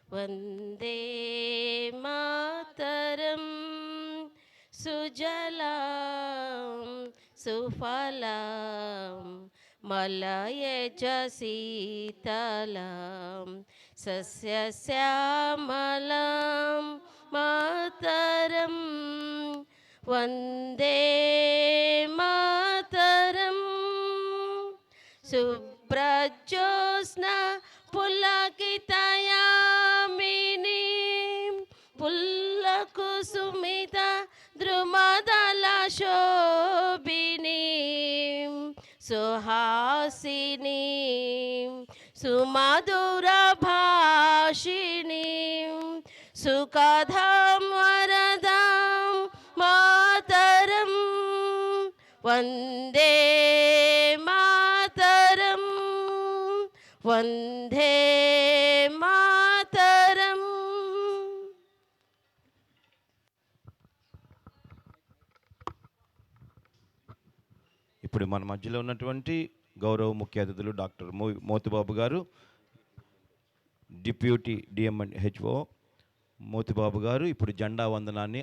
వందే మాతరం సుజలాం సుఫలాం మలయజ శీతలాం సస్యశ్యామలాం మాతరం వందే మాతరం శుభ్రజ్యోత్స్న పులకితయామిని పుల్లకుసుమిత ద్రుమదల శోభిని సుహాసిని సుమధుర భాషిణి సుఖధాం వరదాం మాతరం వందే మాతరం వందే మాతరం. ఇప్పుడు మన మధ్యలో ఉన్నటువంటి గౌరవ ముఖ్య అతిథులు డాక్టర్ మోతిబాబు గారు, డిప్యూటీ డిఎం అండ్ హెచ్ఓ మోతిబాబు గారు ఇప్పుడు జెండా వందనాన్ని